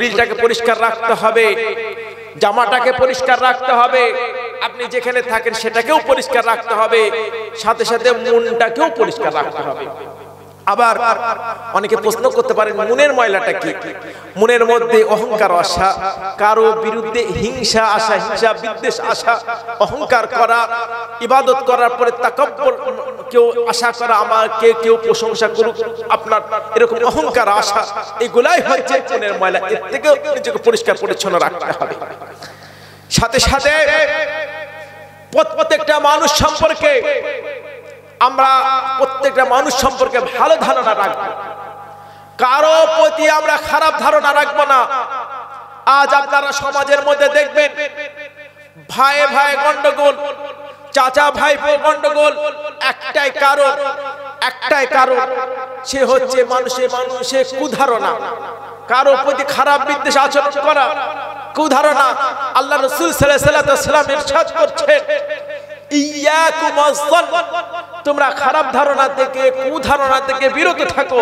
শরীরটাকে পরিষ্কার রাখতে হবে, জামাটাকে পরিষ্কার রাখতে হবে, আপনি যেখানে থাকেন সেটাকেও পরিষ্কার রাখতে হবে, সাথে সাথে মনটাকেও পরিষ্কার রাখতে হবে। আবার অনেকে প্রশ্ন করতে পারেন মনের ময়লাটা কি? মনের মধ্যে অহংকার আসা, কারো বিরুদ্ধে হিংসা আসা, হিংসা বিদ্বেষ আসা, অহংকার করা, ইবাদত করার পরে তাকাব্বুর, কেউ আশা করা আমাকে কেউ প্রশংসা করুক, আপনার এরকম অহংকার আসা, এগুলাই হচ্ছে মনের ময়লা। এর থেকে নিজেকে পরিষ্কার পরিচ্ছন্ন রাখতে হবে। সাথে সাথে প্রত্যেকটা মানুষ সম্পর্কে আমরা ভালো ধারণা রাখবো, কারো প্রতি আমরা খারাপ ধারণা রাখবো না। আজ আপনারা সমাজের মধ্যে দেখবেন ভাই ভাই গন্ডগোল, চাচা ভাই গন্ডগোল, একটাই কারণ সে হচ্ছে মানুষের কুধারণা, কারো প্রতি খারাপ বিদ্বেষ আচরণ করা, কুধারণা। আল্লাহ রাসূল সাল্লাল্লাহু আলাইহি ওয়াসাল্লাম ইরশাদ করছেন, ইয়াকুম আয-যন্ন, তোমরা খারাপ ধারণা থেকে, কুধারণা থেকে বিরত থাকো।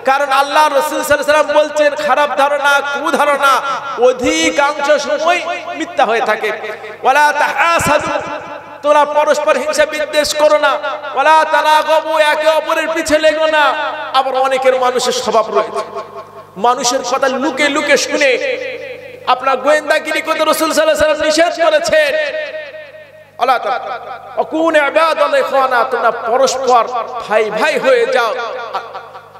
কারণ আল্লাহ রাসূল সাল্লাল্লাহু আলাইহি ওয়াসাল্লাম বলছেন খারাপ ধারণা, কুধারণা অধিকাংশ সময় মিথ্যা হয়ে থাকে। ওয়ালা তাহাসাদু, তোমরা পরস্পর হিংসা বিদ্বেষ করো না। ওয়ালা তানাগাবু, একে অপরের পিছে লেগো না। আবার অনেকের মানুষের স্বভাব রয়েছে, মানুষের কথা লুকে লুকে শুনে আপনার গোয়েন্দাগিরি করতে রাসূল সাল্লাল্লাহু আলাইহি ওয়াসাল্লাম নিষেধ করেছেন। তোমরা পরস্পর ভাই ভাই হয়ে যাও।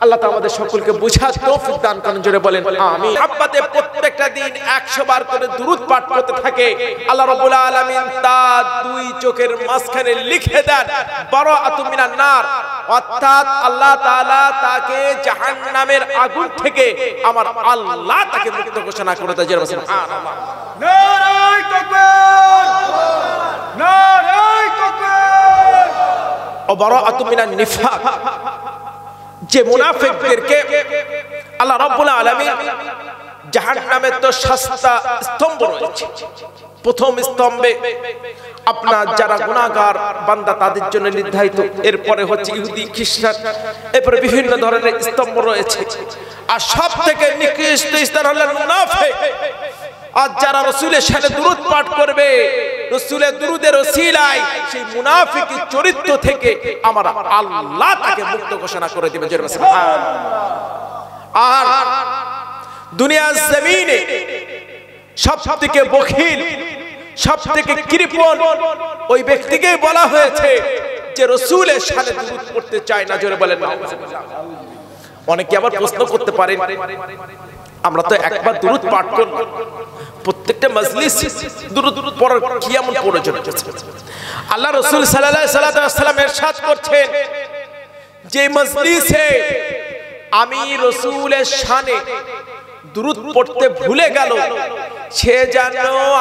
আল্লাহ আমাদের সকলকে বুঝার তৌফিক দান করেন, জোরে বলেন আমিন। আব্বাতে প্রত্যেকটা দিন 100 বার করে দুরূদ পাঠ করতে থাকে। আল্লাহ রাব্বুল আলামিন তার দুই চোখের মাঝখানে লিখে দেন বারাআতুম মিনান নার, অর্থাৎ আল্লাহ তাআলা তাকে জাহান্নামের আগুন থেকে আমার আল্লাহ তাকে মুক্ত ঘোষণা করে দেয়। জোরে বলেন সুবহানাল্লাহ। নারায়ে তাকবীর, নারায়ে তাকবীর। ও বারাআতুম মিনান নিফাক, যে মুনাফিকদেরকে আল্লাহ রাব্বুল আলামিন জাহান্নামের তো 7টা স্তম্ভ রয়েছে। প্রথম স্তম্ভে আপনার যারা গুনাহগার বান্দা তাদের জন্য নির্ধারিত, এরপরে হচ্ছে ইহুদি খ্রিস্টান, এরপরে বিভিন্ন ধরনের স্তম্ভ রয়েছে। আর সবথেকে নিকৃষ্ট স্থান হলো মুনাফিক। আর যারা রাসূলের শানে দুরূদ পাঠ করবে, রাসূলের দুরূদের ওসিলায় সেই মুনাফিকের চরিত্র থেকে আমার আল্লাহ তাকে মুক্ত ঘোষণা করে দিবেন। জোরে সুবহানাল্লাহ। আর দুনিয়ার জমিনে সবথেকে বখিল, সবথেকে কৃপণ ওই ব্যক্তিকেই বলা হয়েছে যে রাসূলের শানে দুরূদ পড়তে চায় না। জোরে বলেন না। অনেকে আবার প্রশ্ন করতে পারেন, আমরা তো একবার দুরূদ পাঠ করব, প্রত্যেকটা মজলিস দুরূদ পড়ার কি এমন প্রয়োজন আছে? আল্লাহ রাসূল সাল্লাল্লাহু আলাইহি ওয়াসাল্লাম ইরশাদ করছেন, যে মজলিসে আমি রাসূলের শানে দুরূদ পড়তে ভুলে গেল, সে যেন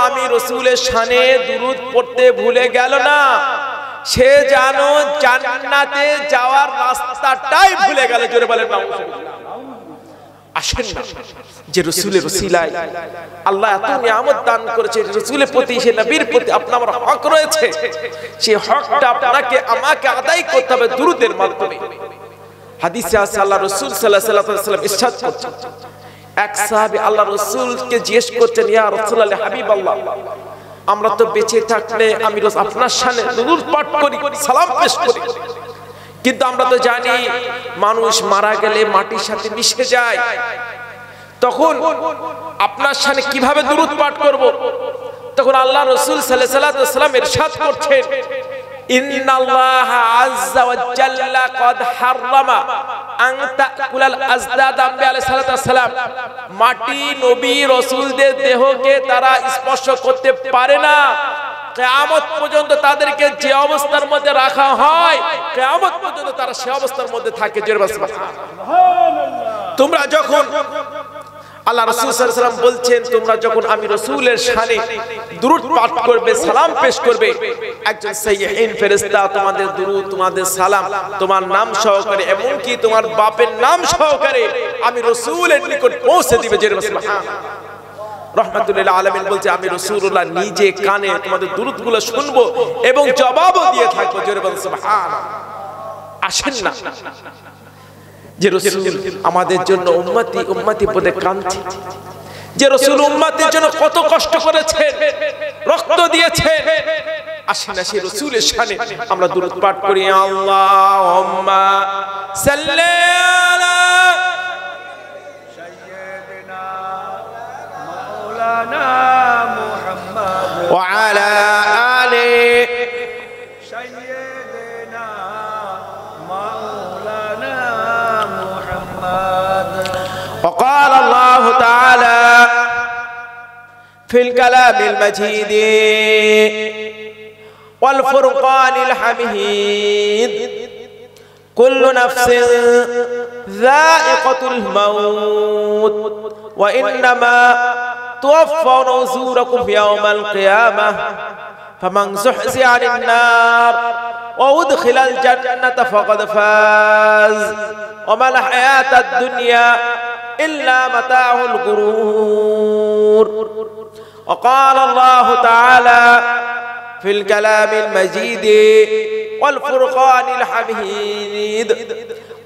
আমি রাসূলের শানে দুরূদ পড়তে ভুলে গেল না, সে যেন জান্নাতে যাওয়ার রাস্তাটাই ভুলে গেল। জোরে বলেন না। আসেন না, যে রাসূলের ওসিলায় আল্লাহ এত নিয়ামত দান করেছে, রাসূলের প্রতি, সে নবীর প্রতি আপনার হক রয়েছে, সেই হকটা আপনাকে আমাকে আদায় করতে হবে দুরূদের মাধ্যমে। হাদিসে আছে আল্লাহ রাসূল সাল্লাল্লাহু আলাইহি ওয়াসাল্লাম ইরশাদ করছেন, এক সাহাবী আল্লাহ রাসূলকে জিজ্ঞেস করছেন, ইয়া রাসূলুল্লাহ, হাবিবাল্লাহ, আমরা তো বেঁচে থাকলে আমি রোজ আপনার শানে দুরূদ পাঠ করি, সালাম পেশ করি, কিন্তু আমরা তো জানি মানুষ মারা গেলে মাটির সাথে মিশে যায়, তখন আপনার শানে কিভাবে দুরূদ পাঠ করব? তখন আল্লাহ রাসূল সাল্লাল্লাহু আলাইহি ওয়াসাল্লাম ইরশাদ করছেন, ইন্নাল্লাহা আযজা ওয়া জাল্লা ক্বাদ হাররামা আন তাকুলাল আজদাদ। আম্বি আলাইহিস সালাতু ওয়াস সালাম, মাটি নবী রাসূলদের দেহকে তারা স্পর্শ করতে পারে না। কিয়ামত পর্যন্ত তাদেরকে যে অবস্থার মধ্যে রাখা হয়, কিয়ামত পর্যন্ত তারা সেই অবস্থার মধ্যে থাকে। জোরে বলুন সুবহানাল্লাহ। তোমরা যখন আল্লাহ রাসূল সাল্লাল্লাহু আলাইহি ওয়াসাল্লাম বলছেন, তোমরা যখন আমি রাসূলের শানে দুরূদ পাঠ করবে, সালাম পেশ করবে, একজন সাইয়্যিন ফেরেশতা তোমাদের দুরূদ, তোমাদের সালাম তোমার নাম সহকারে, এমনকি তোমার বাপের নাম সহকারে আমি রাসূলের নিকট পৌঁছে দিবে। জোরে বলুন সুবহানাল্লাহ। রহমাতুল্লিল আলামিন বলছে, আমি রাসূলুল্লাহ নিজে কানে তোমাদের দুরূদগুলো শুনবো এবং জবাবও দিয়ে থাকবো। জোরে বলুন সুবহানাল্লাহ। আসেন না, যে রাসূল আমাদের জন্য উম্মতি উম্মতি বলে কাঁদছে, যে রাসূল উম্মতের জন্য কত কষ্ট করেছেন, রক্ত দিয়েছেন। আসেন না সেই রাসূলের শানে আমরা দুরূদ পাঠ করি। আল্লাহুম্মা সাল্লি আলা সাইয়্যিদিনা মাওলানা মুহাম্মদ ওয়া আলা আলি সাইয়্যিদিনা মাওলানা মুহাম্মদ। وقال الله تعالى في الكلام المجيد والفرقان الحميد كل نفس ذائقة الموت وإنما توفون أجوركم يوم القيامة فمن زحزح عن النار وأدخل الجنة فقد فاز وما الحياة الدنيا إلا متاع الغرور. وقال الله تعالى في الكلام المجيد والفرقان الحميد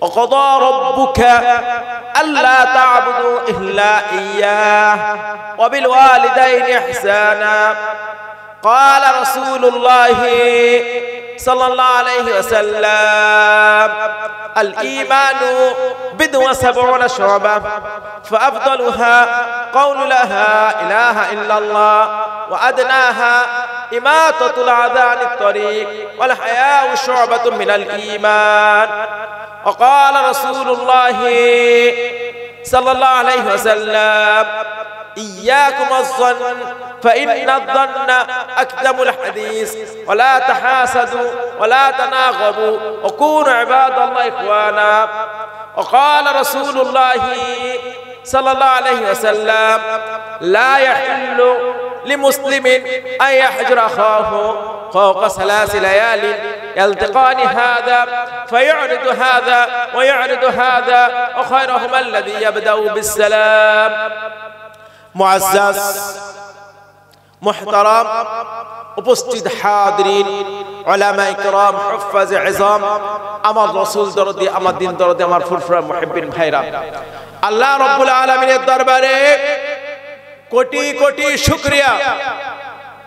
وقضى ربك ألا تعبدوا إلا إياه وبالوالدين إحسانا. قال رسول الله صلى الله عليه وسلم الإيمان 70 شعبة فأفضلها قول لا إله إلا الله وأدناها إماطة الأذى عن الطريق والحياء شعبة من الإيمان. وقال رسول الله صلى الله عليه وسلم إياكم الظن فإن الظن أكذب الحديث ولا تحاسدوا ولا تناغضوا وكونوا عباد الله إخوانا. وقال رسول الله صلى الله عليه وسلم لا يحل لمسلم أن يحجر أخاه فوق 3 ليال يلتقان هذا فيعرض هذا ويعرض هذا وخيرهما الذي يبدأ بالسلام. মুআজ্জাজ মুহতারাম উপস্থিত হাজিরিন উলামায়ে কেরাম হুফাজে ইজাম আমার রাসূল দরদি আমার দিন দরদি আমার ফুরফুরা মুহিব্বিন ভাইরা, আল্লাহ রাব্বুল আলামিনের দরবারে কোটি কোটি শুকরিয়া।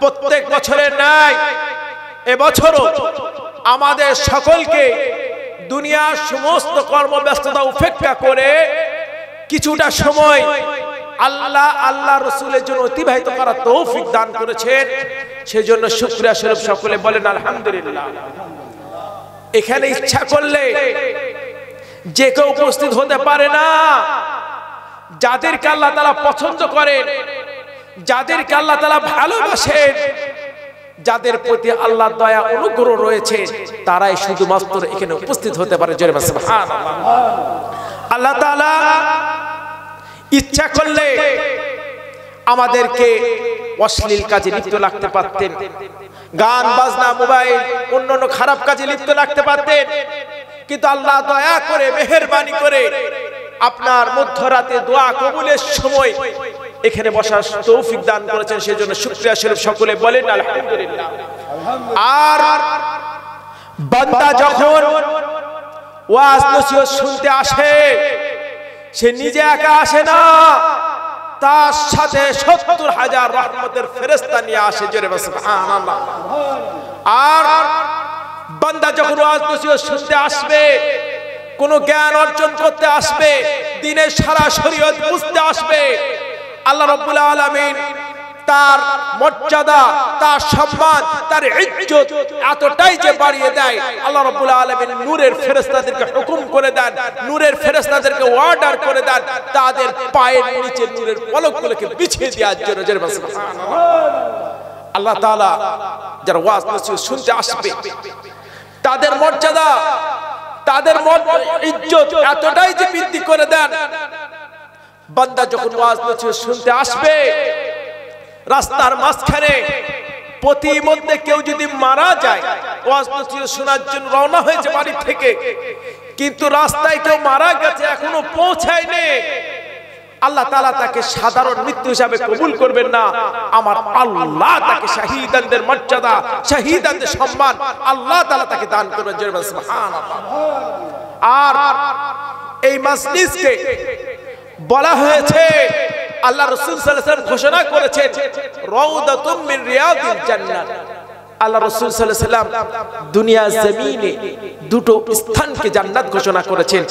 প্রত্যেক বছরের ন্যায় এবছরও আমাদের সকলকে দুনিয়ার সমস্ত কর্মব্যস্ততা উপেক্ষা করে কিছুটা সময় আল্লাহ রাসূলের জন্য অতিবাহিত করার তৌফিক দান করেছেন। সেজন্য শুকরিয়া স্বরূপ সকলে বলেন আলহামদুলিল্লাহ। এখানে ইচ্ছা করলে যে কেউ উপস্থিত হতে পারে না। যাদেরকে আল্লাহ তাআলা পছন্দ করেন, যাদেরকে আল্লাহ তাআলা ভালোবাসেন, যাদের প্রতি আল্লাহর দয়া অনুগ্রহ রয়েছে, তারাই শুধুমাত্র এখানে উপস্থিত হতে পারে। জোরে বলেন সুবহানাল্লাহ। আল্লাহ তাআলা ইচ্ছা করলে আমাদেরকে অশ্লীল কাজে লিপ্ত রাখতে পারতেন, গান বাজনা মোবাইল অন্যান্য খারাপ কাজে লিপ্ত রাখতে পারতেন, কিন্তু আল্লাহ দয়া করে মেহেরবানি করে আপনার মধ্যরাতে দোয়া কবুলের সময় এখানে বসার তৌফিক দান করেছেন। সেজন্য শুকরিয়া স্বরূপ সকলে বলেন আলহামদুলিল্লাহ। আর বান্দা যখন ওয়াজ নসিহত শুনতে আসে, সে নিজে একা আসে না, তার সাথে ৭০,০০০ রহমতের ফেরেশতা নিয়ে আসে। জোরে বলেন সুবহানাল্লাহ। আর বান্দা যখন ওয়াজ নসিহত শুনতে আসবে, কোন জ্ঞান অর্জন করতে আসবে, দ্বীনের সারা শরীয়ত বুঝতে আসবে, আল্লাহ রাব্বুল আলামিন তার মর্যাদা, তার সম্মান, তার ইজ্জত এতটাই যে বাড়িয়ে দেয়, আল্লাহ রাব্বুল আলামিন নূরের ফেরেশতাদেরকে হুকুম করে দেন, নূরের ফেরেশতাদেরকে অর্ডার করে দেন তাদের পায়ের নিচে নূরের পলকগুলোকে বিছিয়ে দেওয়ার জন্য। জোরে বলেন সুবহানাল্লাহ। আল্লাহ তাআলা যারা ওয়াজ নসিহত শুনতে আসবে, তাদের মর্যাদা, তাদের ইজ্জত এতটাই যে বৃদ্ধি করে দেন। বান্দা যখন ওয়াজ নসিহত শুনতে আসবে, রাস্তার মাঝখানে প্রতিমধ্যে কেউ যদি মারা যায়, ওয়াজ নসিহত শোনার জন্য রওনা হয়েছে বাড়ি থেকে, কিন্তু রাস্তায় কেউ মারা গেছে, এখনো পৌঁছায়নি, আল্লাহ তাআলা তাকে সাধারণ মৃত্যু হিসাবে কবুল করবেন না। আমার আল্লাহ তাকে শাহীদানদের মর্যাদা, শাহীদানদের সম্মান আল্লাহ তাআলা তাকে দান করবেন। জোরে বলেন সুবহানাল্লাহ। আর এই মাজলিসকে বলা হয়েছে আল্লাহ রাসূল সাল্লাল্লাহু আলাইহি ওয়াসাল্লাম ঘোষণা করেছেন রাউদাতুম মিন রিয়াদিল জান্নাত। আল্লাহ রাসূল সাল্লাল্লাহু আলাইহি ওয়াসাল্লাম দুনিয়া জমিনে দুটো স্থানকে জান্নাত ঘোষণা করেছেন।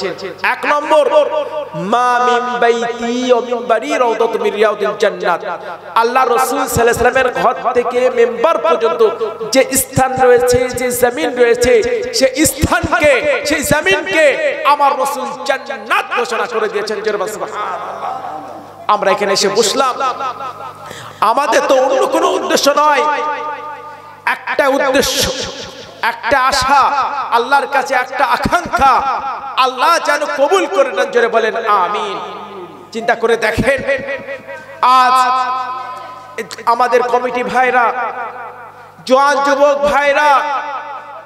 এক নম্বর মা মিন বাইতি ওয়া মিনবারি রাউদাতুম মিন রিয়াদিল জান্নাত। আল্লাহ রাসূল সাল্লাল্লাহু আলাইহি ওয়াসাল্লামের ঘর থেকে মিম্বার পর্যন্ত যে স্থান রয়েছে, যে জমিন রয়েছে, সেই স্থানকে, সেই জমিনকে আমার রাসূল জান্নাত ঘোষণা করে দিয়েছেন। সুবহানাল্লাহ। আমরা এখানে এসে বসলাম, আমাদের তো অন্য কোনো উদ্দেশ্য নয়, একটা উদ্দেশ্য, একটা আশা, আল্লাহর কাছে একটা আকাঙ্ক্ষা, আল্লাহ যেন কবুল করে নেন। জোরে বলেন আমিন। চিন্তা করে দেখেন, আজ আমাদের কমিটি ভাইরা, জওয়ান যুবক ভাইরা,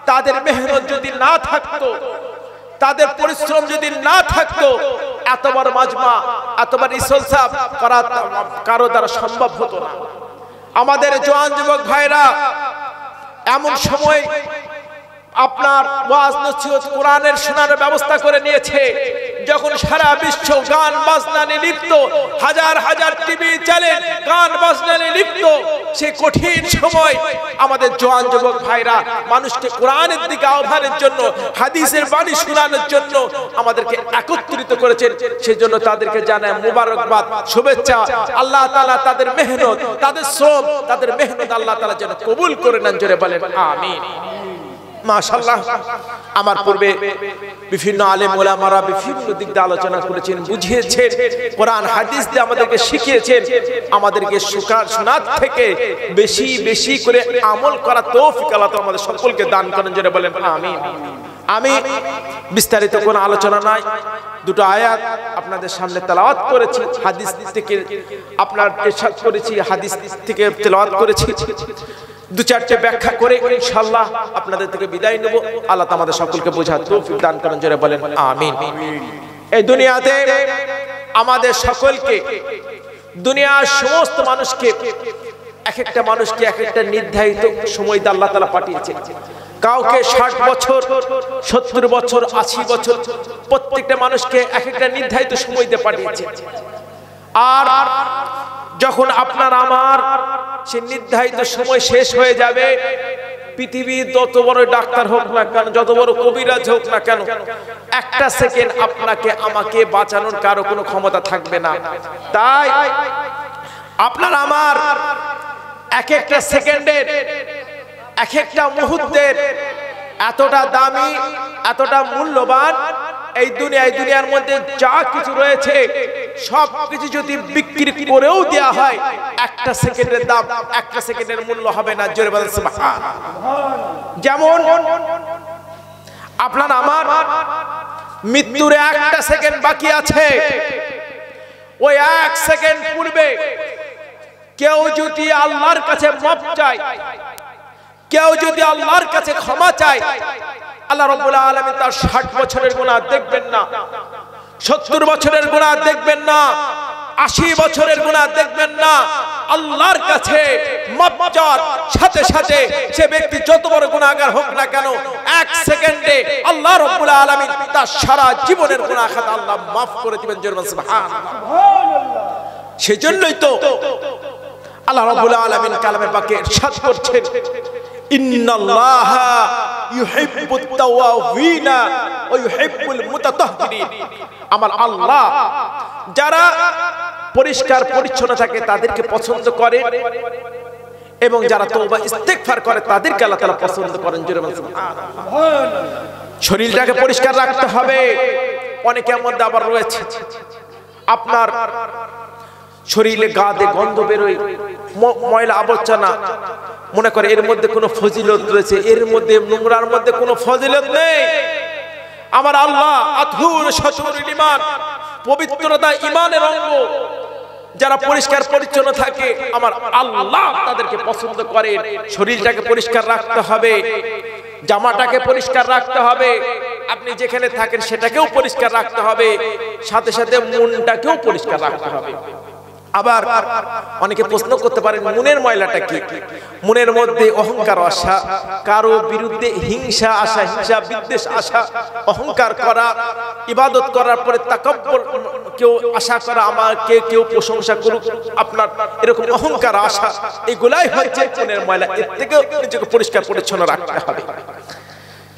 তাদের মেহনত যদি না থাকতো, তাদের পরিশ্রম যদি না থাকতো, এত বড় মাজমা, এত বড় ইসলসাব করা কারো দ্বারা সম্ভব হতো না। আমাদের জওয়ান যুবক ভাইরা এমন সময় আপনার ওয়াজ নসিহত কোরআনের শোনার ব্যবস্থা করে নিয়েছে, যখন সারা বিশ্ব গান বাজনা নিয়ে লিপ্ত, হাজার হাজার টিভি চ্যানেল গান বাজনা নিয়ে লিপ্ত, সেই কঠিন সময় আমাদের জওয়ান যুবক ভাইরা মানুষকে কোরআনের দিকে আহ্বানের জন্য, হাদিসের বাণী শোনানোর জন্য আমাদেরকে একত্রিত করেছেন। সেজন্য তাদেরকে জানাই মুবারকবাদ, শুভেচ্ছা। আল্লাহ তাআলা তাদের মেহনত, তাদের শ্রম, তাদের মেহনত আল্লাহ তাআলা যেন কবুল করে নেন। জোরে বলেন আমিন। মাশাআল্লাহ। আমার পূর্বে বিভিন্ন আলেম ওলামারা বিভিন্ন দিক দিয়ে আলোচনা করেছেন, বুঝিয়েছেন, কোরআন হাদিস দিয়ে আমাদেরকে শিখিয়েছেন। আমাদেরকে শোনার থেকে বেশি বেশি করে আমল করার তৌফিক আল্লাহ তাআলা আমাদের সকলকে দান করেন। যেটা বলেন আমিন। আমি বিস্তারিত কোনো আলোচনা নাই, দুটো আয়াত আপনাদের সামনে তেলাওয়াত করেছি, হাদিস থেকে আপনার ইরশাদ করেছি, হাদিস থেকে তেলাওয়াত করেছি, দু চারটে ব্যাখ্যা করে ইনশাআল্লাহ আপনাদের থেকে বিদায় নেব। আল্লাহ আমাদের সকলকে বোঝার তৌফিক দান করেন। জোরে বলেন আমিন। এই দুনিয়াতে আমাদের সকলকে, দুনিয়ার সমস্ত মানুষকে, এক একটা মানুষকে এক একটা নির্ধারিত সময় দিয়ে আল্লাহ তাআলা পাঠিয়েছে। কাউকে 60 বছর, 70 বছর, 80 বছর, প্রত্যেকটা মানুষকে এক একটা নির্ধারিত সময় দিয়ে পাঠিয়েছে। আর যখন আপনার আমার সেই নির্ধারিত সময় শেষ হয়ে যাবে, পৃথিবীর যত বড় ডাক্তার হোক না কেন, যত বড় কবিরাজ হোক না কেন, একটা সেকেন্ড আপনাকে আমাকে বাঁচানোর কারো কোনো ক্ষমতা থাকবে না। তাই আপনার আমার এক একটা সেকেন্ডের, এক একটা মুহূর্তের এতটা দামি, এতটা মূল্যবান। এই দুনিয়ার মধ্যে যা কিছু রয়েছে সব কিছু যদি বিক্রি করেও দেওয়া হয়, একটা সেকেন্ডের দাম, একটা সেকেন্ডের মূল্য হবে না। জোরে বলেন সুবহানাল্লাহ। যেমন আপনার আমার মৃত্যুর একটা সেকেন্ড বাকি আছে, ওই এক সেকেন্ড পূর্বে কেউ যদি আল্লাহর কাছে মাফ চায়, কেউ যদি আল্লাহর কাছে ক্ষমা চায়, আল্লাহ রাব্বুল আলামিন তার 60 বছরের গুনাহ দেখবেন না, 70 বছরের গুনাহ দেখবেন না, 80 বছরের গুনাহ দেখবেন না। আল্লাহর কাছে মাফ চাওয়ার সাথে সাথে সে ব্যক্তি যত বড় গুনাহগার হোক না কেন, এক সেকেন্ডে আল্লাহ রাব্বুল আলামিন তার সারা জীবনের গুনাহ খাতা আল্লাহ মাফ করে দিবেন। সুবহানাল্লাহ। সেজন্যই তো আল্লাহ রাব্বুল আলামিন কালামে পাকে ইরশাদ করছেন, ইন্নাল্লাহা ইউহিব্বুত তাওয়াবিনা ওয়া ইউহিব্বুল মুতাতাহহিরিন। আমার আল্লাহ যারা পরিষ্কার পরিচ্ছন্ন থাকে তাদেরকে পছন্দ করে, এবং যারা তওবা ইস্তেগফার করে তাদেরকে আল্লাহ তাআলা পছন্দ করেন। জোরে বলেন সুবহানাল্লাহ। শরীরটাকে পরিষ্কার রাখতে হবে। অনেকের মধ্যে আবার রয়েছে আপনার শরীরে গাদে গন্ধ বেরোয়, ময়লা আবর্জনা, মনে করে এর মধ্যে কোনো ফজিলত রয়েছে, এর মধ্যে নোংরার মধ্যে কোনো ফজিলত নেই। আমার আল্লাহ আতহুর শাতুরুল ঈমান, পবিত্রতা ঈমানের অঙ্গ। যারা পরিষ্কার পরিচ্ছন্ন থাকে আমার আল্লাহ তাদেরকে পছন্দ করেন। শরীরটাকে পরিষ্কার রাখতে হবে, জামাটাকে পরিষ্কার রাখতে হবে, আপনি যেখানে থাকেন সেটাকেও পরিষ্কার রাখতে হবে, সাথে সাথে মনটাকেও পরিষ্কার রাখতে হবে। আবার অনেকে প্রশ্ন করতে পারেন মনের ময়লাটা কি? মনের মধ্যে অহংকার আসা, কারো বিরুদ্ধে হিংসা আসা, হিংসা বিদ্বেষ আসা, অহংকার করা, ইবাদত করার পরে তাকাব্বুর, কেউ আশা করা আমাকে কেউ প্রশংসা করুক, আপনার এরকম অহংকার আসা, এগুলাই হচ্ছে মনের ময়লা। এর থেকে নিজেকে পরিষ্কার পরিচ্ছন্ন রাখতে হবে।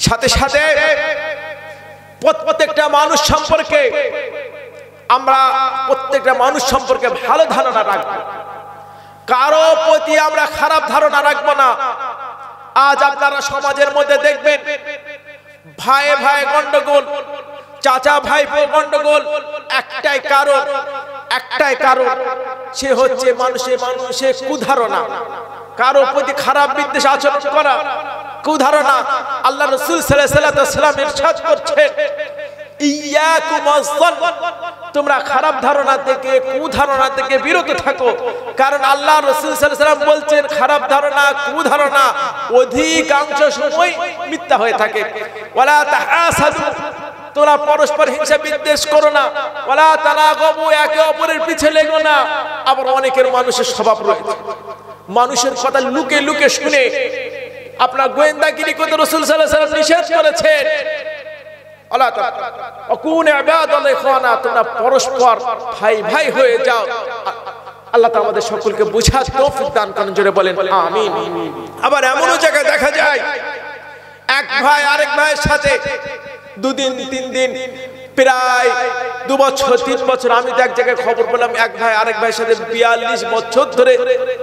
সাথে সাথে প্রত্যেকটা মানুষ সম্পর্কে আমরা ভালো ধারণা রাখবো, কারো প্রতি আমরা খারাপ ধারণা রাখবো না। আজ আপনারা সমাজের মধ্যে দেখবেন ভাই ভাই গন্ডগোল, চাচা ভাই গন্ডগোল, একটাই কারণ সে হচ্ছে মানুষের কুধারণা, কারো প্রতি খারাপ বিদ্বেষ আচরণ করা, কুধারণা। আল্লাহ রাসূল সাল্লাল্লাহু আলাইহি ওয়াসাল্লাম ইরশাদ করছেন, ইয়াকুম আয-যন্ন, তোমরা খারাপ ধারণা থেকে, কুধারণা থেকে বিরত থাকো। কারণ আল্লাহ রাসূল সাল্লাল্লাহু আলাইহি ওয়াসাল্লাম বলছেন খারাপ ধারণা, কুধারণা অধিকাংশ সময় মিথ্যা হয়ে থাকে। ওয়ালা তাহাসাদু, তোমরা পরস্পর হিংসা বিদ্বেষ করো না। ওয়ালা তানাগাবু, একে অপরের পিছে লেগো না। আবার অনেকের মানুষের স্বভাব রয়েছে, মানুষের কথা লুকে লুকে শুনে আপনার গোয়েন্দাগিরি করতে রাসূল সাল্লাল্লাহু আলাইহি ওয়াসাল্লাম নিষেধ করেছেন। তোমরা পরস্পর ভাই ভাই হয়ে যাও। আল্লাহ তাআলা আমাদের সকলকে বুঝার তৌফিক দান করেন, জোরে বলেন আমিন। আবার এমনও জায়গায় দেখা যায় এক ভাই আরেক ভাইয়ের সাথে 2 দিন 3 দিন, প্রায় 2 বছর 3 বছর, আমি তো এক জায়গায় খবর পেলাম এক ভাই আরেক ভাইয়ের সাথে 42 বছর ধরে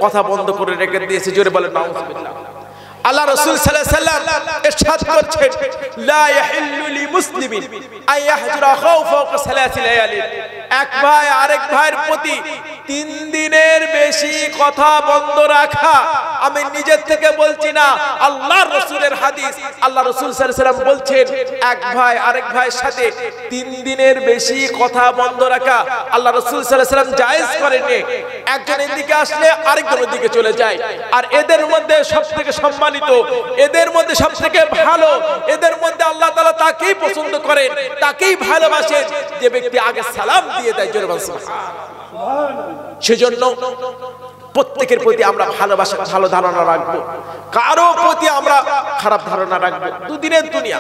কথা বন্ধ করে রেখে দিয়েছে, জোরে বলেন নাউযুবিল্লাহ। আল্লাহ রাসূল সাল্লাল্লাহু আলাইহি ওয়াসাল্লাম ইরশাদ করেছেন, লা ইয়াহিল্লু লিমুসলিমিন আন ইয়াহজুরা আখাহু ফাওকা সালাসি লায়ালিন, এক ভাই আরেক ভাইয়ের প্রতি 3 দিনের বেশি কথা বন্ধ রাখা, আমি নিজের থেকে বলছি না, আল্লাহর রাসূলের হাদিস। আল্লাহ রাসূল সাল্লাল্লাহু আলাইহি ওয়াসাল্লাম বলছেন এক ভাই আরেক ভাইয়ের সাথে 3 দিনের বেশি কথা বন্ধ রাখা আল্লাহ রাসূল সাল্লাল্লাহু আলাইহি ওয়াসাল্লাম জায়েজ করেননি। একজন এদিকে আসলে আরেকজনের দিকে চলে যায়, আর এদের মধ্যে সবথেকে সম্মানিত, এদের মধ্যে সবথেকে ভালো, এদের মধ্যে আল্লাহ তাআলা তাকেই পছন্দ করেন, তাকেই ভালোবাসেন যে ব্যক্তি আগে সালাম দিয়ে দেয়, জোরে বলেন সুবহানাল্লাহ। সেজন্য প্রত্যেকের প্রতি আমরা ভালোবাসা, ভালো ধারণা রাখবো, কারো প্রতি আমরা খারাপ ধারণা রাখবো। দুদিনের দুনিয়া,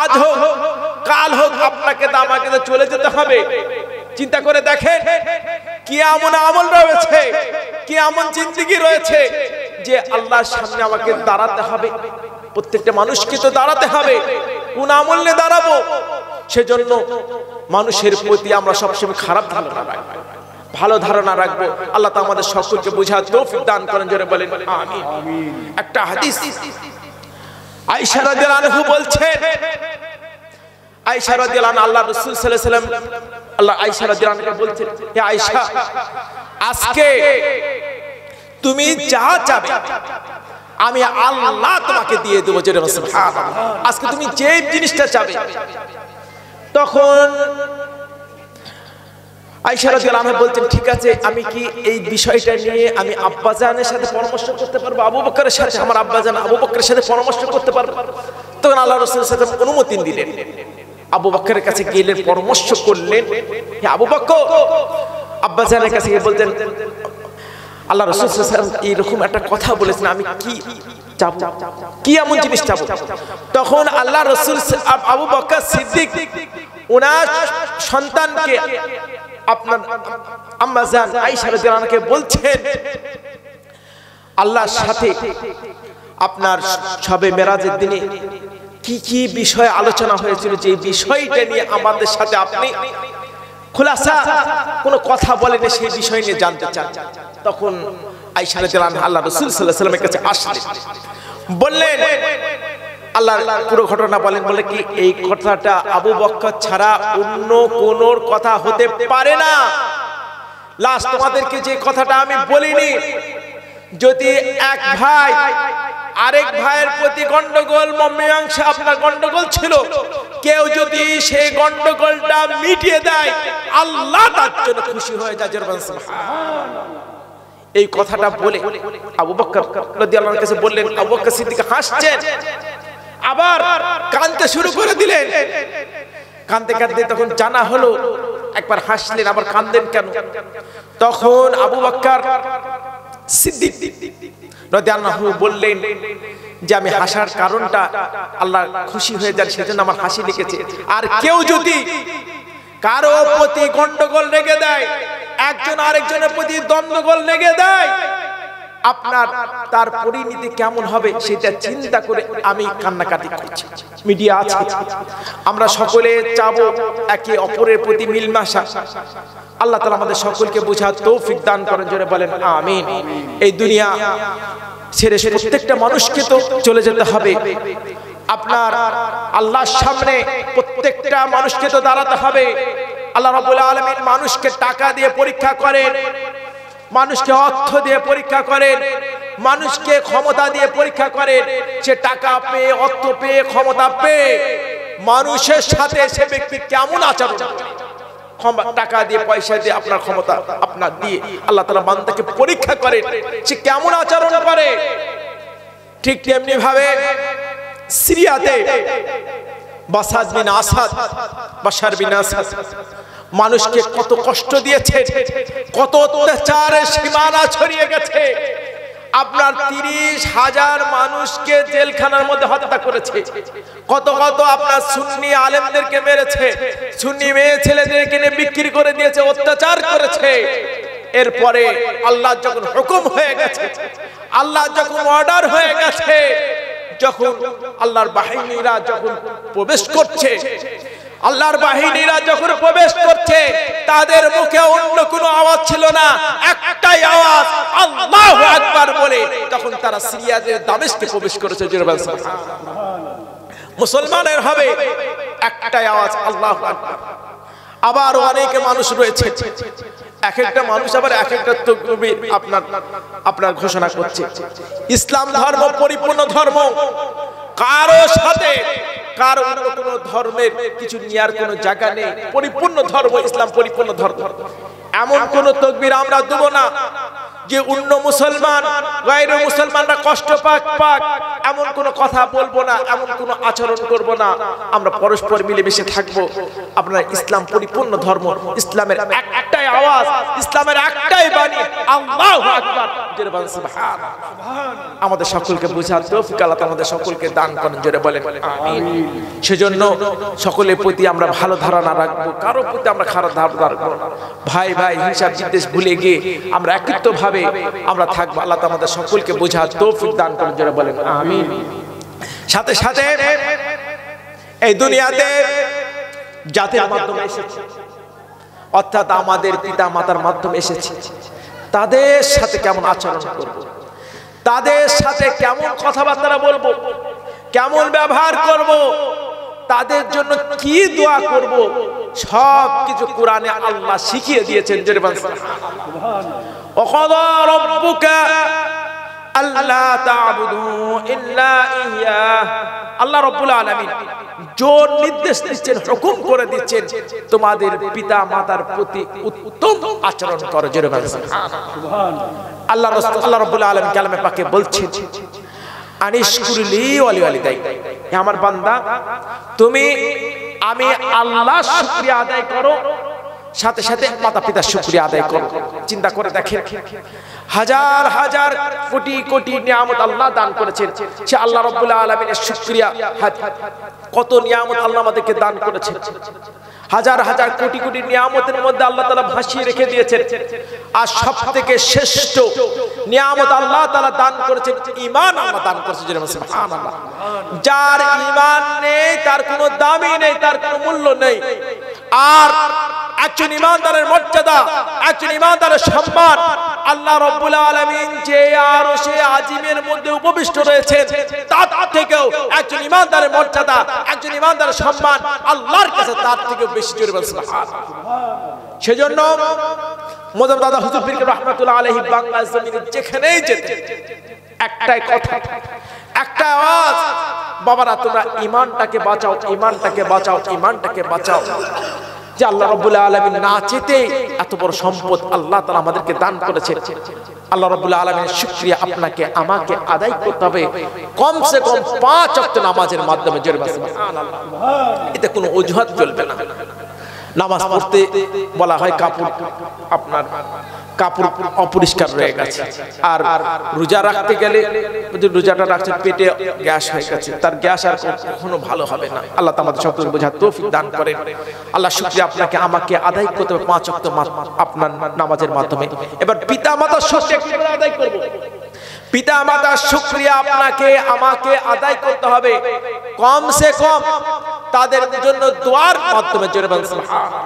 আজ হোক কাল হোক, আপনাকে তো আমাকে তো চলে যেতে হবে। চিন্তা করে দেখেন কি এমন আমল রয়েছে, কি এমন জিন্দেগি রয়েছে যে আল্লাহর সামনে আমাকে দাঁড়াতে হবে। প্রত্যেকটা মানুষকে তো দাঁড়াতে হবে, কোন আমল নিয়ে দাঁড়াবো? সেজন্য মানুষের প্রতি আমরা সবসময় খারাপ ধারণা রাখবো, ভালো ধারণা রাখবো। আল্লাহ তাআলা আমাদের সকলকে বুঝার তৌফিক দান করেন, জোরে বলেন আমিন। একটা হাদিস আয়েশা রাদিয়াল্লাহু আনহা বলছেন, আয়েশা রাদিয়াল্লাহু আনহা আল্লাহ রাসূল সাল্লাল্লাহু আলাইহি ওয়াসাল্লাম, আল্লাহ আয়েশা রাদিয়াল্লাহু আনহা বলছেন, হে আয়েশা, আজকে তুমি যা চাবে আমি আল্লাহ তোমাকে দিয়ে দেব, জোরে বলেন সুবহানাল্লাহ। আজকে তুমি যে জিনিসটা চাবে। তখন আয়েশা রাদিয়াল্লাহু আনহা বলছেন, ঠিক আছে, আমি কি এই বিষয়টা নিয়ে আমি আব্বাজানের সাথে পরামর্শ করতে পারবো, আবু বকরের সাথে, আমার আব্বাজান আবু বকরের সাথে পরামর্শ করতে পারবো? তখন আল্লাহ রাসূলের সাথে অনুমতি দিলেন, আবু বকরের কাছে গেলেন, পরামর্শ করলেন। হে আবু বকর, আব্বাজানের কাছে গিয়ে বলতেন, আল্লাহ রাসূল সাল্লাল্লাহু আলাইহি ওয়াসাল্লাম এরকম একটা কথা বলেছেন, আমি কি চাবো, কি এমন জিনিস চাবো? তখন আল্লাহ রাসূল আবু বকর সিদ্দিক ওনার সন্তানকে, আপনার আম্মা জান আয়েশা রাদিয়াল্লাহু আনহাকে বলছেন, আল্লাহর সাথে আপনার শবে মেরাজের দিনে কি কি বিষয় আলোচনা হয়েছিল, যে বিষয়টা নিয়ে আমাদের সাথে আপনি খুলাসা কোনো কথা বলেন, সেই বিষয় নিয়ে জানতে চান। তখন আয়েশা রাদিয়াল্লাহু আনহা আল্লাহ রাসূল সাল্লাল্লাহু আলাইহি ওয়াসাল্লামের কাছে আসলেন, বললেন, আল্লাহ পুরো ঘটনা বলেন, বলে কি এই কথাটা আবু বকর ছাড়া অন্য কোন কথা হতে পারে না। লাস্ট তোমাদেরকে যে কথাটা আমি বলিনি, যদি এক ভাই আরেক ভাইয়ের প্রতি গন্ডগোল, মীমাংসা, আপনার গন্ডগোল ছিল, কেউ যদি সেই গন্ডগোলটা মিটিয়ে দেয়, আল্লাহ তার জন্য খুশি হয়ে যায়, জোরে বলেন সুবহানাল্লাহ। এই কথাটা বলে আবু বকর রাদিয়াল্লাহু আনহু কাছে বললেন, আবু বকর সিদ্দিক হাসছেন, আবার কাঁদতে শুরু করে দিলেন। কাঁদতে কাঁদতে তখন জানা হলো একবার হাসলেন আবার কাঁদলেন কেন? তখন আবু বকর সিদ্দিক রাদিয়াল্লাহু বললেন যে আমি হাসার কারণটা আল্লাহ খুশি হয়ে যান সেজন্য আমার হাসি লেগেছে। আর কেউ যদি কারো প্রতি গন্ডগোল লেগে দেয়, একজন আরেকজনের প্রতি দ্বন্দ্বগোল লেগে দেয়, আপনার তার পরিণতি কেমন হবে সেটা চিন্তা করে আমি কান্নাকাটি করছি। মিডিয়া আছে, আমরা সকলে চাবো একে অপরের প্রতি মিলমাশা। আল্লাহ তাআলা আমাদের সকলকে বোঝার তৌফিক দান করেন, জোরে বলেন আমিন। এই দুনিয়া ছেড়ে প্রত্যেকটা মানুষকে তো চলে যেতে হবে। আপনার আল্লাহর সামনে প্রত্যেকটা মানুষকে তো দাঁড়াতে হবে। আল্লাহ রাব্বুল আলামিন মানুষকে টাকা দিয়ে পরীক্ষা করেন, মানুষকে অর্থ দিয়ে পরীক্ষা করেন, মানুষকে ক্ষমতা দিয়ে পরীক্ষা করেন। সে টাকা পেয়ে, অর্থ পেয়ে, ক্ষমতা পেয়ে মানুষের সাথে সে ব্যক্তি কেমন আচরণ, টাকা দিয়ে পয়সা দিয়ে আপনার ক্ষমতা আপনার দিয়ে আল্লাহ তাআলা বান্দাকে পরীক্ষা করেন সে কেমন আচরণ করে। ঠিক তেমনি ভাবে সিরিয়াতে বাশার বিন আসাদ মানুষকে কত কষ্ট দিয়েছে, কত অত্যাচারের সীমানা ছড়িয়ে গেছে। আপনার 30,000 মানুষকে জেলখানার মধ্যে হত্যা করেছে। কত কত আপনার সুন্নি আলেমদেরকে মেরেছে, সুন্নি মেয়ে ছেলেদেরকে নিয়ে বিক্রি করে দিয়েছে, অত্যাচার করেছে। এরপরে আল্লাহ যখন হুকুম হয়ে গেছে, আল্লাহ যখন অর্ডার হয়ে গেছে, যখন আল্লাহর বাহিনীরা যখন প্রবেশ করছে, আল্লাহর বাহিনীরা যখন প্রবেশ করছে, তাদের মুখে অন্য কোনো আওয়াজ ছিল না, একটাই আওয়াজ আল্লাহু আকবার বলে তখন তারা সিরিয়ার দামেস্কে প্রবেশ করেছে। মুসলমানের হবে একটাই আওয়াজ আল্লাহু আকবার। আবার অনেক মানুষ রয়েছে, এক একটা মানুষ আবার এক একটা তাকবীর আপনার ঘোষণা করছে। ইসলাম ধর্ম পরিপূর্ণ ধর্ম, কারো সাথে কারো অন্য কোনো ধর্মের কিছু নেয়ার কোনো জায়গা নেই। পরিপূর্ণ ধর্ম ইসলাম, পরিপূর্ণ ধর্ম। এমন কোন তাকবীর আমরা দেব না যে অন্য মুসলমান গায়রে মুসলমানরা কষ্ট পাক, এমন কোনো কথা বলবো না, এমন কোনো আচরণ করব না। আমরা পরস্পর মিলেমিশে থাকবো। আপনার ইসলাম পরিপূর্ণ ধর্ম, ইসলামের একটাই আওয়াজ, ইসলামের একটাই বাণী আল্লাহু আকবার। জোরে বলেন সুবহানাল্লাহ। আমাদের সকলকে বুঝার তৌফিক আল্লাহ আমাদের সকলকে দান করেন, জোরে বলেন আমিন। সেজন্য সকলের প্রতি আমরা ভালো ধারণা রাখবো, কারো প্রতি আমরা খারাপ ধারণা রাখবো না। ভাই ভাই হিসাব বিদ্বেষ ভুলে গিয়ে আমরা একত্রভাবে আমরা থাকবো। আল্লাহ আমাদের সকলকে বোঝার তৌফিক দান করেন, যারা বলেন আমিন। সাথে সাথে এই দুনিয়াতে জাতির মাধ্যমে এসেছে, অর্থাৎ আমাদের পিতা মাতার মাধ্যমে এসেছে, তাদের সাথে কেমন আচরণ করব, তাদের সাথে কেমন কথাবার্তা বলবো, কেমন ব্যবহার করব, তাদের জন্য কি দোয়া করব, সব কিছু কোরআনে আল্লাহ শিখিয়ে দিয়েছেন। জোরে বলেন সুবহানাল্লাহ। ওয়াকাদা রাব্বুকা আল্লা তা'বুদু ইল্লা ইয়্যাহ। আল্লাহ রাব্বুল আলামিন জোর নির্দেশ দিচ্ছেন, হুকুম করে দিচ্ছেন, তোমাদের পিতা মাতার প্রতি উত্তম আচরণ করো। জোরে বলেন সুবহানাল্লাহ। আল্লাহ রাব্বুল আলামিন কালামে পাকে বলছেন, আনিশকুরলি ওয়ালি ওয়ালিদাইক, হে আমার বান্দা আমি আল্লাহর শুকরিয়া আদায় করো, সাথে সাথে মাতা পিতার শুকরিয়া আদায় করো। চিন্তা করে দেখেন, হাজার হাজার কোটি কোটি নিয়ামত আল্লাহ দান করেছেন, সে আল্লাহ রাব্বুল আলামিনের শুকরিয়া। কত নিয়ামত আল্লাহ আমাদেরকে দান করেছেন, হাজার হাজার কোটি কোটি নিয়ামতের মধ্যে আল্লাহ তাআলা ভাসিয়ে রেখে দিয়েছেন। আর সবথেকে শ্রেষ্ঠ নিয়ামত আল্লাহ তাআলা দান করেছেন ঈমান। আল্লাহ দান করেছেন, সুবহানাল্লাহ। যার ঈমান নেই তার কোনো দামই নেই, তার কোনো মূল্য নেই। আর একজন ঈমানদারের মর্যাদা, একজন ঈমানদারের সম্মান আল্লাহ রাব্বুল আলামিন যে আরশে আজিমের মধ্যে উপবিষ্ট রয়েছেন, তার থেকেও একজন ঈমানদারের মর্যাদা, একজন ঈমানদারের সম্মান আল্লাহর কাছে তার থেকেও বেশি। জোরে বলেন সুবহানাল্লাহ। সেজন্য মোজাম দাদা হুজুর পীর রাহমাতুল্লাহ আলাইহি বাংলা জমিনে যেখানেই যেতেন একটাই কথা, একটা আওয়াজ, বাবারা তোমরা ঈমানটাকে বাঁচাও, ঈমানটাকে বাঁচাও, ঈমানটাকে বাঁচাও। যে আল্লাহ রাব্বুল আলামিন না চেতে এত বড় সম্পদ আল্লাহ তাআলা আমাদেরকে দান করেছেন। আল্লাহ রাব্বুল আলামিনের শুকরিয়া আপনাকে আমাকে আদায় করতে হবে কমসে কম 5 ওয়াক্ত নামাজের মাধ্যমে। জোরে বলেন সুবহানাল্লাহ। এতে কোনো অজুহাত চলবে না। নামাজ পড়তে বলা হয় কাপড় আপনার কাপড় অপরিষ্কার রয়ে গেছে, আর রোজা রাখতে গেলে রোজাটা রাখছে পেটে গ্যাস হয়ে গেছে, তার গ্যাস আর কখনো ভালো হবে না। আল্লাহ আমাদের সকলকে বোঝার তৌফিক দান করেন। আল্লাহ শুকরিয়া আপনাকে আমাকে আদায় করতে হবে 5 ওয়াক্ত আপনার নামাজের মাধ্যমে। এবার পিতা মাতার শুকরিয়া কিভাবে আদায় করব? পিতা মাতার শুকরিয়া আপনাকে আমাকে আদায় করতে হবে কমসে কম তাদের জন্য দোয়ার মাধ্যমে। জোরে বলুন সুবহানাল্লাহ।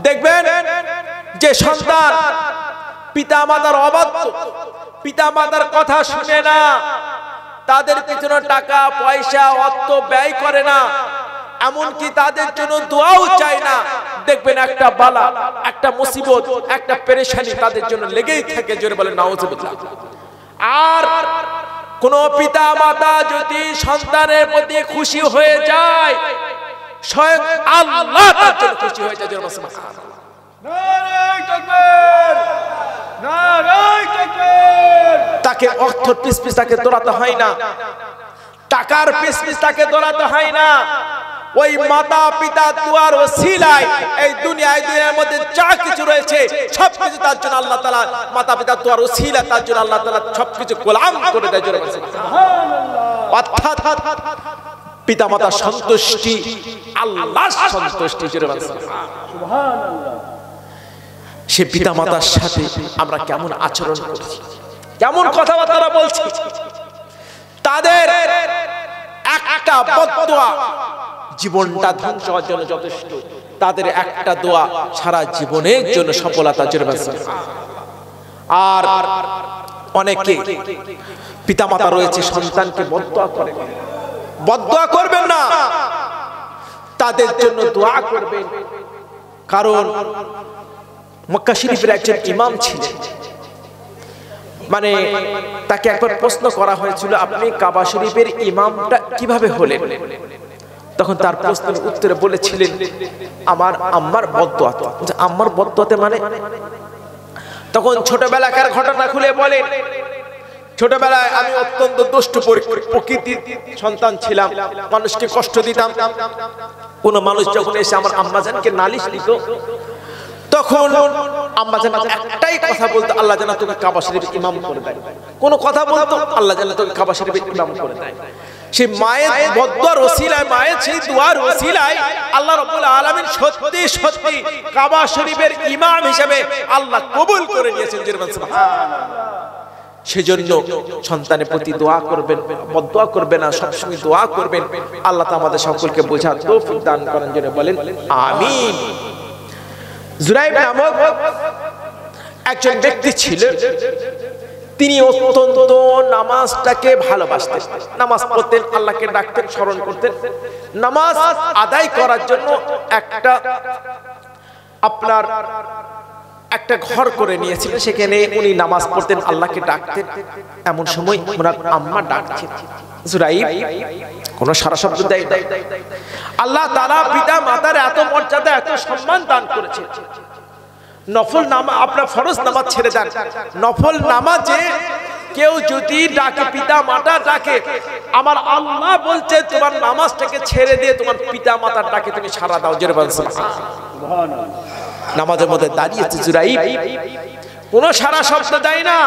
দেখবেন যে সন্তান পিতা মাতার অবাধ্য, পিতা মাতার কথা শুনে না, তাদের পিছনে টাকা পয়সা অর্থ ব্যয় করে না, এমনকি তাদের জন্য দোয়াও চায় না, দেখবেন একটা বালা, একটা মুসিবত, একটা পেরেশানি তাদের জন্য লেগেই থাকে। জোরে বলেন নাউজুবিল্লাহ। আর কোন পিতা মাতা যদি সন্তানের প্রতি খুশি হয়ে যায়, স্বয়ং আল্লাহ তার জন্য খুশি হয়ে যায়। জোরে বলেন সুবহানাল্লাহ। নারায়ে তাকবীর, নারায়ে তাকবীর। তাকে অর্থের পিছ তাকে দৌড়াতে হয় না, টাকার পিছ তাকে দৌড়াতে হয় না। ওই মাতা পিতা দুয়ার ওসিলায় এই দুনিয়ার মধ্যে যা কিছু রয়েছে সবকিছু তার জন্য আল্লাহ তাআলা, মাতা পিতা দুয়ার ওসিলা তার জন্য আল্লাহ তাআলা সবকিছু গোলাম করে দেয়। জোরে বলেন সুবহানাল্লাহ। অর্থাৎ পিতা মাতার সন্তুষ্টি আল্লাহর সন্তুষ্টি। জোরে বলেন সুবহানাল্লাহ। সে পিতা মাতার সাথে আমরা কেমন আচরণ করছি, কেমন কথাবার্তা বলছি, তাদের একটা বদদোয়া জীবনটা ধ্বংস হওয়ার জন্য যথেষ্ট, তাদের একটা দোয়া সারা জীবনের জন্য সফলতা। জোরে বলেন সুবহানাল্লাহ। আর অনেকে পিতা মাতা রয়েছে সন্তানকে বদদোয়া করে, বদদোয়া করবেন না, তাদের জন্য দোয়া করবেন। কারণ মক্কা শরীফের একজন ইমাম ছিলেন, মানে তাকে একবার প্রশ্ন করা হয়েছিল আপনি কাবা শরীফের ইমামটা কিভাবে হলেন? তখন তার প্রশ্নের উত্তরে বলেছিলেন আমার আম্মার বদদোয়াতে। আম্মার বদদোয়াতে মানে? তখন ছোটবেলাকার ঘটনা খুলে বলেন, ছোটবেলায় আমি অত্যন্ত দুষ্টু প্রকৃতির সন্তান ছিলাম, মানুষকে কষ্ট দিতাম। কোন মানুষ যখন এসে আমার আম্মাজানকে নালিশ দিত, তখন আম্মাজান একটাই কথা বলতো, আল্লাহ যেন তোকে কাবা শরীফের ইমাম করে দেয়। কোন কথা বলতো, আল্লাহ যেন তোকে কাবা শরীফের ইমাম করে দেয়। সেই মায়ের বদদোয়ার ওসিলায়, মায়ের সেই দুয়ার ওসিলায় আল্লাহ রাব্বুল আলামিন সত্যি সত্যি কাবা শরীফের ইমাম হিসেবে আল্লাহ কবুল করে নিয়েছেন। জোরে বলেন সুবহানাল্লাহ। সেজন্য সন্তানের প্রতি দোয়া করবেন, বদদোয়া করবেন না, সবসময় দোয়া করবেন। আল্লাহ তাআলা আমাদের সকলকে বোঝার তৌফিক দান করেন। জোরে বলেন আমিন। জুরাইব নামক একজন ব্যক্তি ছিলেন, তিনি অত্যন্ত নামাজটাকে ভালোবাসতেন, নামাজ পড়তেন, আল্লাহকে ডাকতেন, স্মরণ করতেন। নামাজ আদায় করার জন্য একটা ঘর করে নিয়েছিলেন, সেখানে উনি নামাজ পড়তেন, আল্লাহকে ডাকতেন। এমন সময় ওনার আম্মা ডাকছেন, জুরাইব কোন সারা শব্দ দেয় না। আল্লাহ তাআলা পিতা মাতার এত মর্যাদা, এত সম্মান দান করেছেন। নফল নামাজ, আপনার ফরজ নামাজ ছেড়ে দেন, নফল নামাজে কেউ যদি ডাকে, পিতা মাতা ডাকে, আমার আল্লাহ বলছে তোমার নামাজটাকে ছেড়ে দিয়ে তোমার পিতা মাতার ডাকে তুমি সাড়া দাও। জোরে বলেন সুবহানাল্লাহ। নামাজের মধ্যে দাঁড়িয়েছে জুরাইব, কোন সারা শব্দ দেয় না।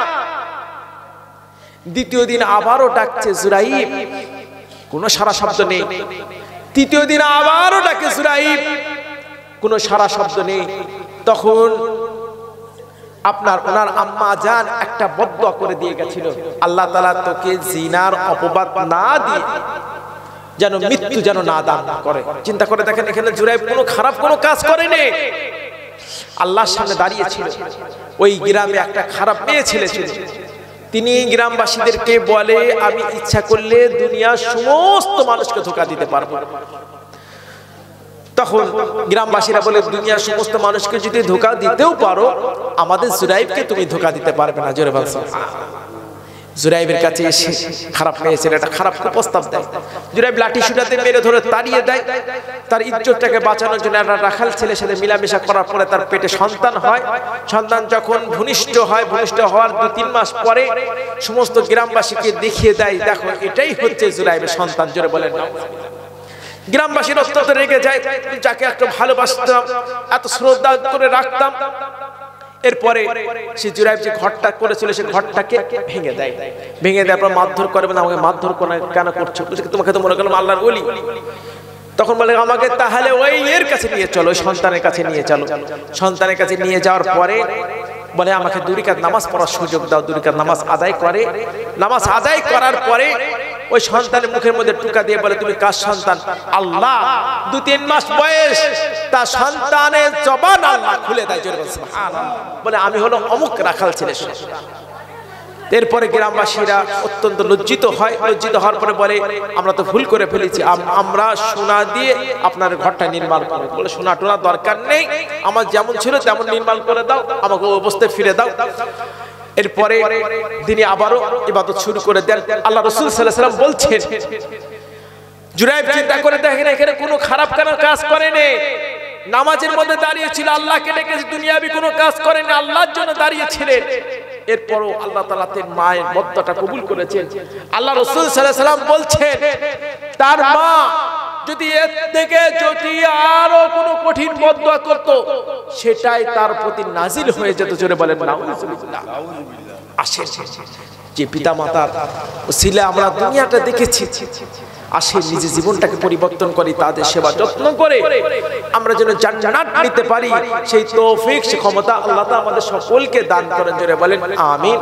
দ্বিতীয় দিন আবারও ডাকছে জুরাইব, কোন সারা শব্দ নেই। তৃতীয় দিন আবারও ডাকে জুরাইব, কোন সারা শব্দ নেই। তখন ওনার আম্মা জান একটা বদদোয়া করে দিয়ে গেছিল, আল্লাহ তাআলা তোকে জিনার অপবাদ না দিয়ে যেন মৃত্যু যেন না দান করে। চিন্তা করে দেখেন, এখানে জুরাইব কোনো খারাপ কোনো কাজ করেনি, আল্লাহর সামনে দাঁড়িয়েছিল। ওই গ্রামে একটা খারাপ মেয়ে ছেলে ছিল, তিনি গ্রামবাসীদেরকে বলে আমি ইচ্ছা করলে দুনিয়ার সমস্ত মানুষকে ধোঁকা দিতে পারবো। তখন গ্রামবাসীরা বলে দুনিয়ার সমস্ত মানুষকে যদি ধোঁকা দিতেও পারো, আমাদের জুরাইবকে তুমি ধোঁকা দিতে পারবে না। জোরে বলছো। জুরাইবের কাছে এসে খারাপ মেয়ে ছেলেটা খারাপ প্রস্তাব দেয়। জুরাইব লাঠি সুটাতে মেরে ধরে তাড়িয়ে দেয়। তার ইজ্জতটাকে বাঁচানোর জন্য একটা রাখাল ছেলের সাথে মিলামেশা করার পরে তার পেটে সন্তান হয়। সন্তান যখন ভূমিষ্ঠ হয়, ভূমিষ্ঠ হওয়ার 2-3 মাস পরে সমস্ত গ্রামবাসীকে দেখিয়ে দেয়, দেখো এটাই হচ্ছে জুরাইবের সন্তান। জোরে বলেন না। গ্রামবাসীর অত্যন্ত রেগে যায়, যাকে একটু ভালোবাসতাম, এত শ্রদ্ধা করে রাখতাম। এরপরে সে জুরাইব যে ঘরটা করেছিল সে ঘরটাকে ভেঙে দেয়। ভেঙে দেওয়ার পর মারধর করে, বলে আমাকে মারধর কেন করছো? তোমাকে তো মনে করলাম আল্লাহর ওলি। তখন বলে আমাকে তাহলে ওই এর কাছে নিয়ে চলো, সন্তানের কাছে নিয়ে চলো। সন্তানের কাছে নিয়ে যাওয়ার পরে বলে আমাকে 2 রাকাত নামাজ পড়ার সুযোগ দাও। 2 রাকাত নামাজ আদায় করে, নামাজ আদায় করার পরে ওই সন্তানের মুখের মধ্যে টুকা দিয়ে বলে তুমি কার সন্তান? আল্লাহ। 2-3 মাস বয়স, তার সন্তানের জবান আল্লাহ খুলে দেয়, জোরে বলে সুবহানাল্লাহ। বলে আমি হলো অমুক রাখাল ছেলে। এরপরে গ্রামবাসীরা অত্যন্ত লজ্জিত হয়। লজ্জিত হওয়ার পরে বলে আমরা তো ভুল করে ফেলেছি, আমরা সোনা দিয়ে আপনার ঘরটা নির্মাণ করব। বলে সোনা টোনা দরকার নেই, আমার যেমন ছিল তেমন নির্মাণ করে দাও, আমাকে অবস্থায় ফিরে দাও। এরপরে তিনি আবারও ইবাদত শুরু করে দেন। আল্লাহ রাসূল সাল্লাল্লাহু আলাইহি ওয়াসাল্লাম বলছেন, জুরাইব চিন্তা করে দেখেন এখানে কোনো খারাপ কাজ করেনি, নামাজের মধ্যে দাঁড়িয়েছিল, আল্লাহকে ডেকেছে, দুনিয়াবি কোনো কাজ করেনি, আল্লাহর জন্য দাঁড়িয়েছিলেন। এরপরও আল্লাহ তাআলা তার মায়ের বদদোয়াটা কবুল করেছেন। আল্লাহ রাসূল সাল্লাল্লাহু আলাইহি ওয়াসাল্লাম বলছেন তার মা যদি এর থেকে যদি আরো কোনো কঠিন বদদোয়া করত সেটাই তার প্রতি নাজিল হয়ে যেত। জোরে বলেন নাউযুবিল্লাহ। আসে যে পিতা মাতার ওসিলা আমরা দুনিয়াটা দেখেছি, আসে নিজের জীবনটাকে পরিবর্তন করি, তাদের সেবা যত্ন করে আমরা যেন জান্নাত নিতে পারি, সেই তৌফিক, সেই ক্ষমতা আল্লাহ তাআলা আমাদের সকলকে দান করেন। জোরে বলেন আমিন।